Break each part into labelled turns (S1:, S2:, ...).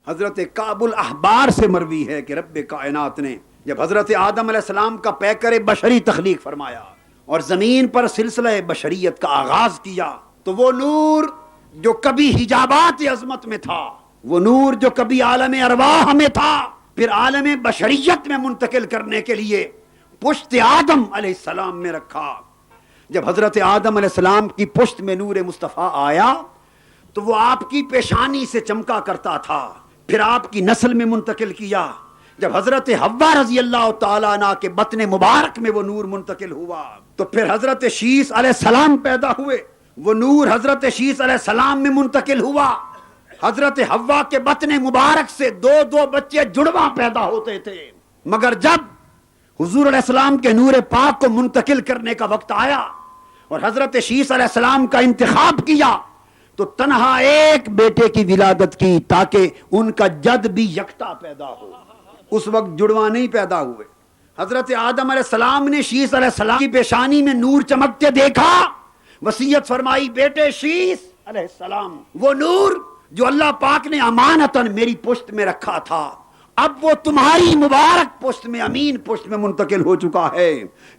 S1: حضرت کعب الاحبار سے مروی ہے کہ رب کائنات نے جب حضرت آدم علیہ السلام کا پیکر بشری تخلیق فرمایا اور زمین پر سلسلہ بشریت کا آغاز کیا تو وہ نور جو کبھی حجابات عظمت میں تھا، وہ نور جو کبھی عالم ارواح میں تھا، پھر عالم بشریت میں منتقل کرنے کے لیے پشت آدم علیہ السلام میں رکھا۔ جب حضرت آدم علیہ السلام کی پشت میں نور مصطفیٰ آیا تو وہ آپ کی پیشانی سے چمکا کرتا تھا، پھر آپ کی نسل میں منتقل کیا۔ جب حضرت حوا رضی اللہ تعالیٰ عنہ کے بطن مبارک میں وہ نور منتقل ہوا تو پھر حضرت شیس علیہ السلام پیدا ہوئے، وہ نور حضرت شیس علیہ السلام میں منتقل ہوا۔ حضرت حوا کے بطن مبارک سے دو بچے جڑواں پیدا ہوتے تھے، مگر جب حضور علیہ السلام کے نور پاک کو منتقل کرنے کا وقت آیا اور حضرت شیس علیہ السلام کا انتخاب کیا تو تنہا ایک بیٹے کی ولادت کی تاکہ ان کا جد بھی یکتا پیدا ہو۔ اس وقت جڑواں نہیں پیدا ہوئے۔ حضرت آدم علیہ السلام نے شیس علیہ السلام کی پیشانی میں نور چمکتے دیکھا، وصیت فرمائی بیٹے شیس علیہ السلام، وہ نور جو اللہ پاک نے امانتاً میری پشت میں رکھا تھا اب وہ تمہاری مبارک پشت میں، امین پشت میں منتقل ہو چکا ہے۔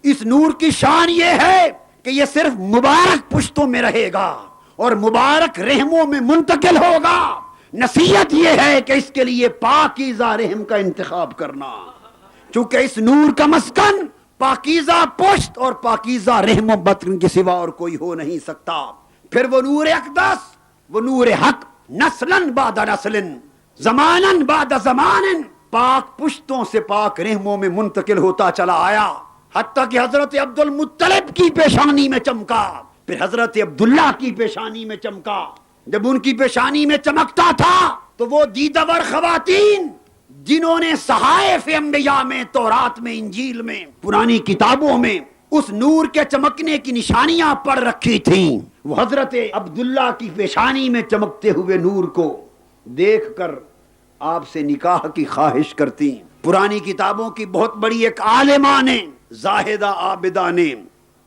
S1: اس نور کی شان یہ ہے کہ یہ صرف مبارک پشتوں میں رہے گا اور مبارک رحموں میں منتقل ہوگا۔ نصیحت یہ ہے کہ اس کے لیے پاکیزہ رحم کا انتخاب کرنا، چونکہ اس نور کا مسکن پاکیزہ پشت اور پاکیزہ رحم و بطن کے سوا اور کوئی ہو نہیں سکتا۔ پھر وہ نور اقدس، وہ نور حق، نسلن بعد نسلن، زمانن بعد زمانن، پاک پشتوں سے پاک رحموں میں منتقل ہوتا چلا آیا، حتیٰ کہ حضرت عبد المطلب کی پیشانی میں چمکا، پھر حضرت عبداللہ کی پیشانی میں چمکا۔ جب ان کی پیشانی میں چمکتا تھا تو وہ دیدور خواتین جنہوں نے صحائف انبیاء میں، تورات میں، انجیل میں، پرانی کتابوں میں اس نور کے چمکنے کی نشانیاں پڑھ رکھی تھیں، وہ حضرت عبداللہ کی پیشانی میں چمکتے ہوئے نور کو دیکھ کر آپ سے نکاح کی خواہش کرتی۔ پرانی کتابوں کی بہت بڑی ایک عالمہ نے، زاہدہ عابدہ نے،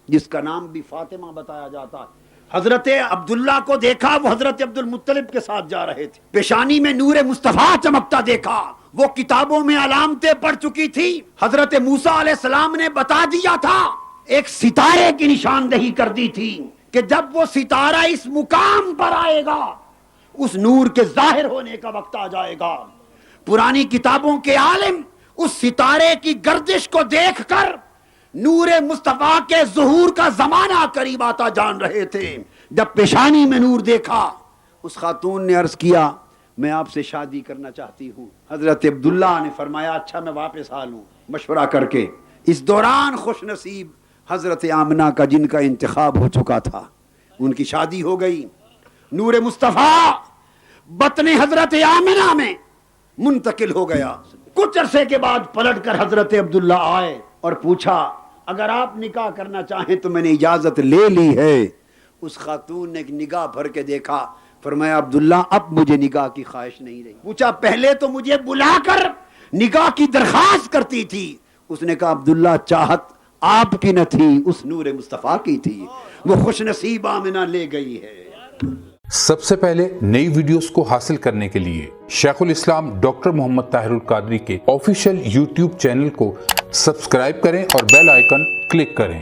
S1: جس کا نام بھی فاطمہ بتایا جاتا ہے، حضرت عبداللہ کو دیکھا، وہ حضرت عبد المطلب کے ساتھ جا رہے تھے، پیشانی میں نور مصطفیٰ چمکتا دیکھا۔ وہ کتابوں میں علامتیں پڑھ چکی تھی، حضرت موسیٰ علیہ السلام نے بتا دیا تھا، ایک ستارے کی نشاندہی کر دی تھی کہ جب وہ ستارہ اس مقام پر آئے گا اس نور کے ظاہر ہونے کا وقت آ جائے گا۔ پرانی کتابوں کے عالم اس ستارے کی گردش کو دیکھ کر نور مصطفیٰ کے ظہور کا زمانہ قریب آتا جان رہے تھے۔ جب پیشانی میں نور دیکھا اس خاتون نے عرض کیا میں آپ سے شادی کرنا چاہتی ہوں۔ حضرت عبداللہ نے فرمایا اچھا میں واپس آ لوں مشورہ کر کے۔ اس دوران خوش نصیب حضرت آمنہ کا جن کا انتخاب ہو چکا تھا، ان کی شادی ہو گئی۔ نور مصطفیٰ بطن حضرت آمنہ میں منتقل ہو گیا۔ کچھ عرصے کے بعد پلٹ کر حضرت عبداللہ آئے اور پوچھا اگر آپ نکاح کرنا چاہیں تو میں نے اجازت لے لی ہے۔ اس خاتون نے ایک نگاہ بھر کے دیکھا، فرمایا عبداللہ اب مجھے نکاح کی خواہش نہیں رہی۔ پوچھا پہلے تو مجھے بلا کر نکاح کی درخواست کرتی تھی۔ اس نے کہا عبداللہ چاہت آپ کی نہ تھی، اس نور مصطفیٰ کی تھی، وہ خوش نصیب آمنہ لے گئی ہے۔
S2: سب سے پہلے نئی ویڈیوز کو حاصل کرنے کے لیے شیخ الاسلام ڈاکٹر محمد طاہر القادری کے آفیشیل یوٹیوب چینل کو سبسکرائب کریں اور بیل آئیکن کلک کریں۔